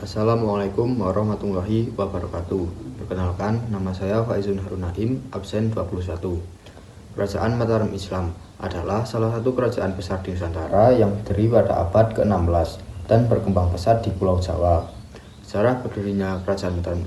Assalamualaikum warahmatullahi wabarakatuh. Perkenalkan, nama saya Faizun Harun Naim, absen 21. Kerajaan Mataram Islam adalah salah satu kerajaan besar di Nusantara yang berdiri pada abad ke-16 dan berkembang pesat di Pulau Jawa. Sejarah berdirinya Kerajaan Mataram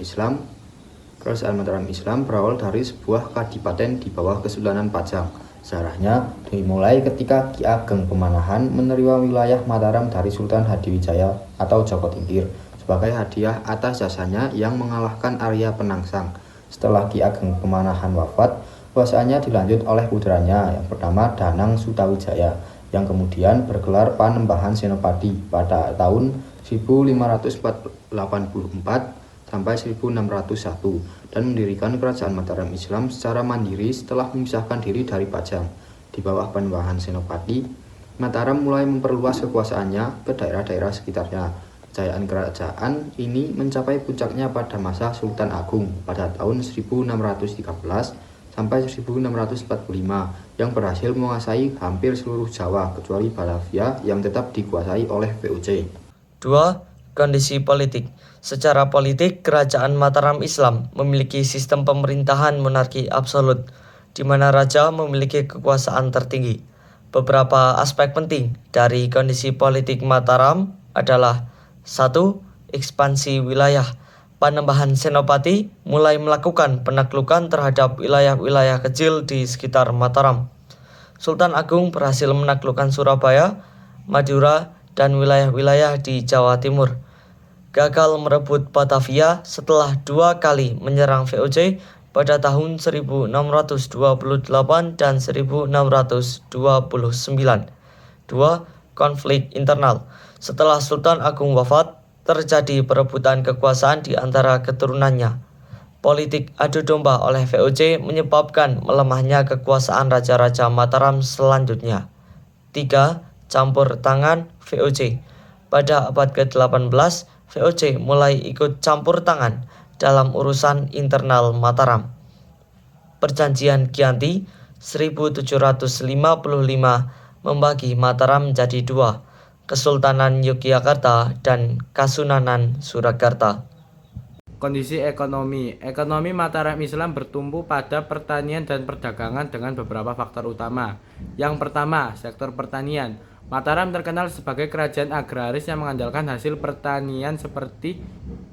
Islam berawal dari sebuah kadipaten di bawah Kesultanan Pajang. Sejarahnya dimulai ketika Ki Ageng Pemanahan menerima wilayah Mataram dari Sultan Hadiwijaya atau Joko Tingkir sebagai hadiah atas jasanya yang mengalahkan Arya Penangsang. Setelah Ki Ageng Pemanahan wafat, kuasaannya dilanjut oleh putranya yang bernama Danang Sutawijaya, yang kemudian bergelar Panembahan Senopati pada tahun 1584 sampai 1601 dan mendirikan Kerajaan Mataram Islam secara mandiri setelah memisahkan diri dari Pajang. Di bawah Panembahan Senopati, Mataram mulai memperluas kekuasaannya ke daerah-daerah sekitarnya. Kejayaan kerajaan ini mencapai puncaknya pada masa Sultan Agung pada tahun 1613 sampai 1645 yang berhasil menguasai hampir seluruh Jawa kecuali Batavia yang tetap dikuasai oleh VOC. 2. Kondisi politik. Secara politik, Kerajaan Mataram Islam memiliki sistem pemerintahan monarki absolut, di mana raja memiliki kekuasaan tertinggi. Beberapa aspek penting dari kondisi politik Mataram adalah 1. Ekspansi wilayah. Panembahan Senopati mulai melakukan penaklukan terhadap wilayah-wilayah kecil di sekitar Mataram. Sultan Agung berhasil menaklukkan Surabaya, Madura, dan wilayah-wilayah di Jawa Timur. Gagal merebut Batavia setelah 2 kali menyerang VOC pada tahun 1628 dan 1629. 2. Konflik internal. Setelah Sultan Agung wafat, terjadi perebutan kekuasaan di antara keturunannya. Politik adu domba oleh VOC menyebabkan melemahnya kekuasaan raja-raja Mataram selanjutnya. 3. Campur tangan VOC. Pada abad ke-18, VOC mulai ikut campur tangan dalam urusan internal Mataram. Perjanjian Giyanti 1755 membagi Mataram menjadi 2, Kesultanan Yogyakarta dan Kasunanan Surakarta. Kondisi ekonomi. Ekonomi Mataram Islam bertumpu pada pertanian dan perdagangan dengan beberapa faktor utama. Yang pertama, sektor pertanian. Mataram terkenal sebagai kerajaan agraris yang mengandalkan hasil pertanian seperti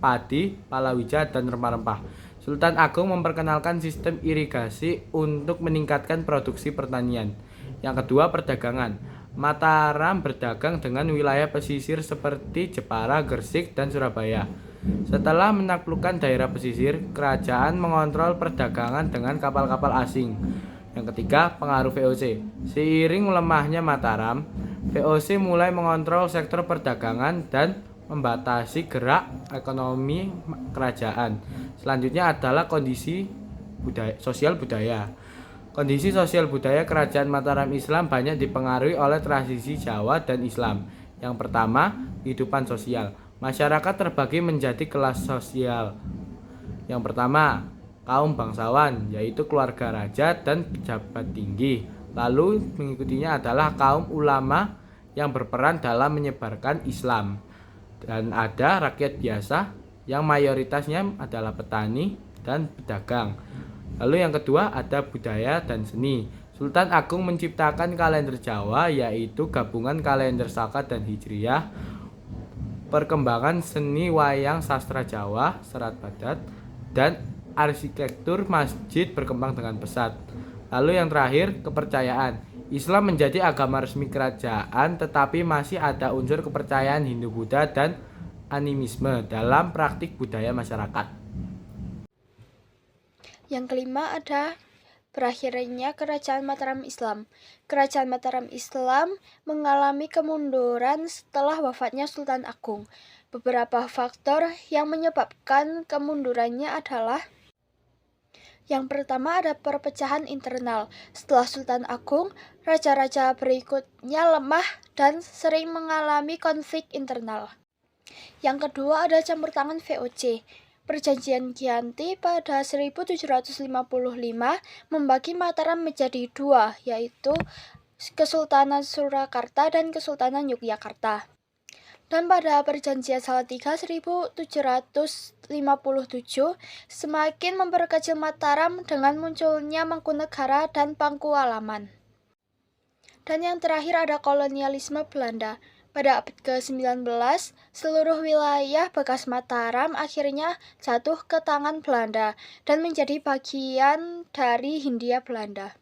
padi, palawija, dan rempah-rempah. Sultan Agung memperkenalkan sistem irigasi untuk meningkatkan produksi pertanian. Yang kedua, perdagangan. Mataram berdagang dengan wilayah pesisir seperti Jepara, Gresik, dan Surabaya. Setelah menaklukkan daerah pesisir, kerajaan mengontrol perdagangan dengan kapal-kapal asing. Yang ketiga, pengaruh VOC. Seiring melemahnya Mataram, VOC mulai mengontrol sektor perdagangan dan membatasi gerak ekonomi kerajaan. Selanjutnya adalah kondisi sosial budaya. Kondisi sosial budaya Kerajaan Mataram Islam banyak dipengaruhi oleh tradisi Jawa dan Islam. Yang pertama, kehidupan sosial. Masyarakat terbagi menjadi kelas sosial. Yang pertama, kaum bangsawan, yaitu keluarga raja dan pejabat tinggi. Lalu mengikutinya adalah kaum ulama yang berperan dalam menyebarkan Islam. Dan ada rakyat biasa yang mayoritasnya adalah petani dan pedagang. Lalu yang kedua ada budaya dan seni. Sultan Agung menciptakan kalender Jawa, yaitu gabungan kalender Saka dan Hijriyah. Perkembangan seni wayang sastra Jawa, serat padat, dan arsitektur masjid berkembang dengan pesat. Lalu yang terakhir, kepercayaan. Islam menjadi agama resmi kerajaan, tetapi masih ada unsur kepercayaan Hindu-Buddha dan animisme dalam praktik budaya masyarakat. Yang kelima ada berakhirnya Kerajaan Mataram Islam. Kerajaan Mataram Islam mengalami kemunduran setelah wafatnya Sultan Agung. Beberapa faktor yang menyebabkan kemundurannya adalah: yang pertama ada perpecahan internal. Setelah Sultan Agung, raja-raja berikutnya lemah dan sering mengalami konflik internal. Yang kedua ada campur tangan VOC. Perjanjian Giyanti pada 1755 membagi Mataram menjadi 2, yaitu Kesultanan Surakarta dan Kesultanan Yogyakarta. Dan pada Perjanjian Salatiga 1757 semakin memperkecil Mataram dengan munculnya Mangkunegaran dan Pakualaman. Dan yang terakhir ada kolonialisme Belanda. Pada abad ke-19, seluruh wilayah bekas Mataram akhirnya jatuh ke tangan Belanda dan menjadi bagian dari Hindia Belanda.